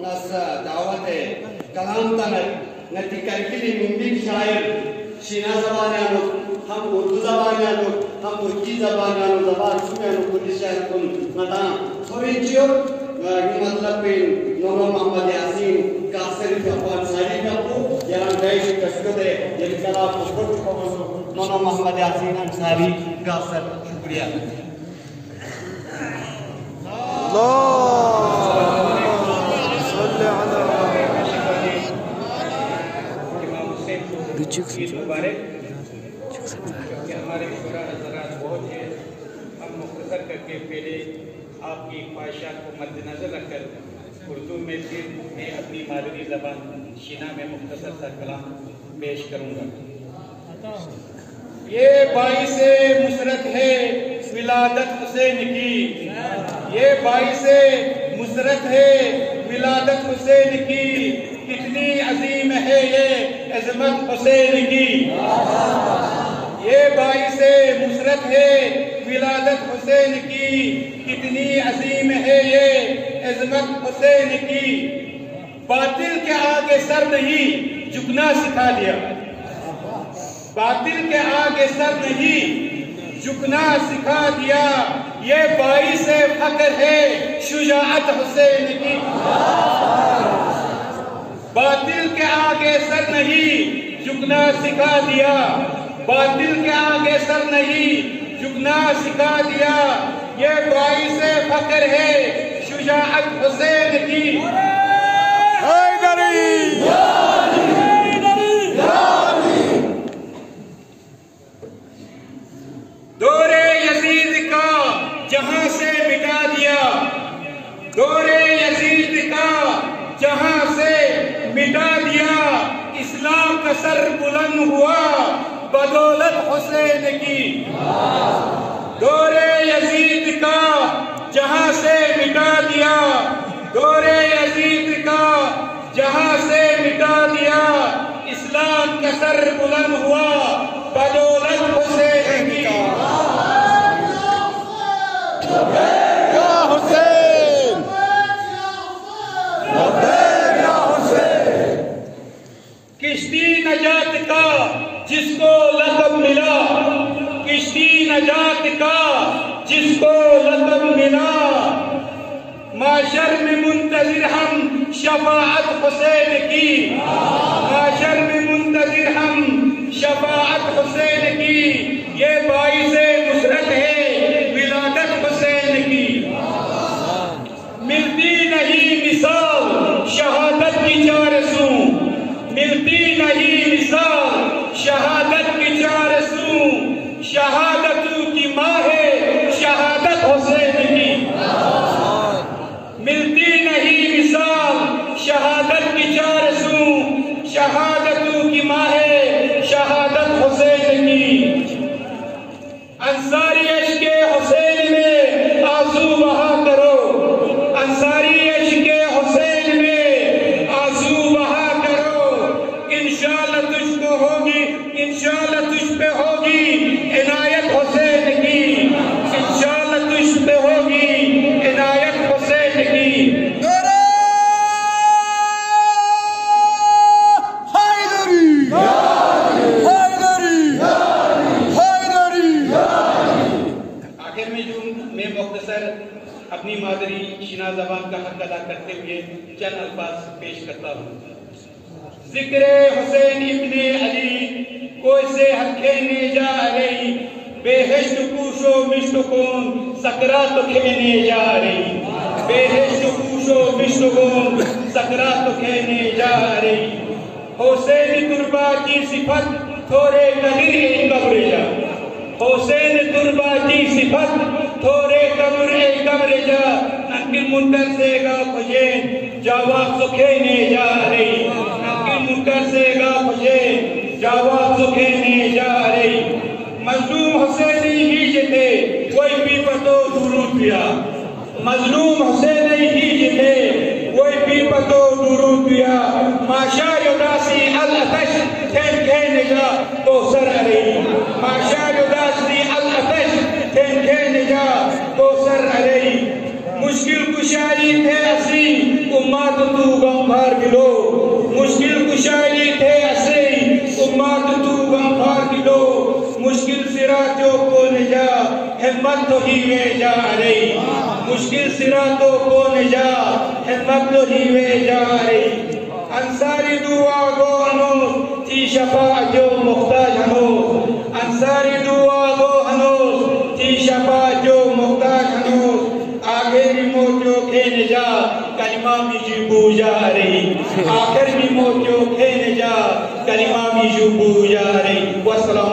ناس دعوت کلام تنر نتی کرکلی ممبی شاعر شینا زبانیانو ہم اردو زبانیانو ہم ترکی زبانیانو زبان سمیانو کلی شاعر کن ندان تھوڑی چیو یہ مطلب پین نورو محمد یاسین کاسری فیقوان ساری فیقو یران دائشی کشکو دے یہ کلام کشکو کو نورو محمد یاسین انساری کاسر شکریہ مبارک کہ ہمارے شورا حضرات بہت ہیں ہم مختصر کر کے پہلے آپ کی خواہشات کو مد نظر رکھ کر اردو میں پھر میں اپنی مادری زبان شینا میں مختصر سا کلام پیش کروں گا یہ باعث مسرت ہے ولادت حسین کی یہ باعث مسرت ہے ولادت حسین کی کتنی عظیم ہے یہ عظمت حسین کی یہ باعث مسرت ہے ولادت حسین کی کتنی عظیم ہے یہ عظمت حسین کی باطل کے آگے سر نہیں جھکنا سکھا دیا باطل کے آگے سر نہیں جھکنا سکھا دیا یہ باعث فخر ہے شجاعت حسین کی باطل کے آگے سر نہیں جھکنا سکھا دیا باطل کے آگے سر نہیں جھکنا سکھا دیا یہ باعث فخر ہے شجاعت حسین کی دور یزید کا جہاں سے مٹا دیا دور یزید کا جہاں سے مٹا دیا اسلام کا سر بلند ہوا بدولت حسین کی دور یزید کا جہاں سے مٹا دیا دور یزید کا جہاں سے مٹا دیا اسلام کا سر بلند ہوا بدولت حسین کی کشتی نجات کا جس کو لقب ملا کشتی نجات کا جس کو لقب ملا معاشر میں منتظر ہم شفاعت حسین کی معاشر میں منتظر ہم شفاعت حسین کی یہ باعث مسرت ہے ولادت حسین کی ملتی نہیں مثال شہادت کی چار سو ملتی نہیں مثال شہادت کی چار سو شہادتوں کی ماں ہے شہادت حسین کی ملتی نہیں مثال شہادت کی چار سو شہادتوں کی ماں ہے شہادت حسین کی انصاری عشق حسین میں آنسو بہا کرو انصاری عشق حسین میں آنسو بہا کرو انشاءاللہ تجھ کو ہوگی انشاءاللہ تجھ پہ ہوگی عنایت حسین کی انشاءاللہ تجھ پہ ہوگی عنایت حسین کی آخر میں جو میں مختصر اپنی مادری شینا زبان کا حق ادا کرتے ہوئے چند الفاظ پیش کرتا ہوں ذکر حسین ابن علی کوئی سے حق کھینے جا رہی بہشت کوشو مشت کون سکرات کھینے جا رہی بہشت کوشو مشت کون سکرات کھینے جا رہی حسین تربا کی صفت تھوڑے قدر قبر جا حسین تربا کی صفت تھوڑے قبر جا ننکل منتر سے گا خجین جواب سکھینے جا رہی ننکل منتر سے گا خجین جواب سکھینے جا رہی مظلوم حسینی ہی جتے کوئی بھی پتو درود پیا مظلوم حسینی ہی جتے کوئی بھی پتو درود پیا ماشا یداسی الاتش تھین کھینے جا تو سر علی ماشا یداسی الاتش تھین کھینے جا تو سر علی مشکل کشاری تھے اسی امت تو غمخوار دلو مشکل کشائی تھے اسی امت تو غمخوار دلو مشکل صراطوں کو نجا ہمت تو ہی میں جا رہی مشکل صراطوں کو نجا ہمت تو ہی میں جا رہی انصاری دعا گو ہنوز تھی شفا جو محتاج ہنوز انصاری دعا گو ہنوز تھی شفا جو محتاج ہنوز آگے بھی موجو کھینے جا کلمہ بھی جبو جا رہی آخر بھی موجو کھینے جا کلمہ بھی جبو جا رہی والسلام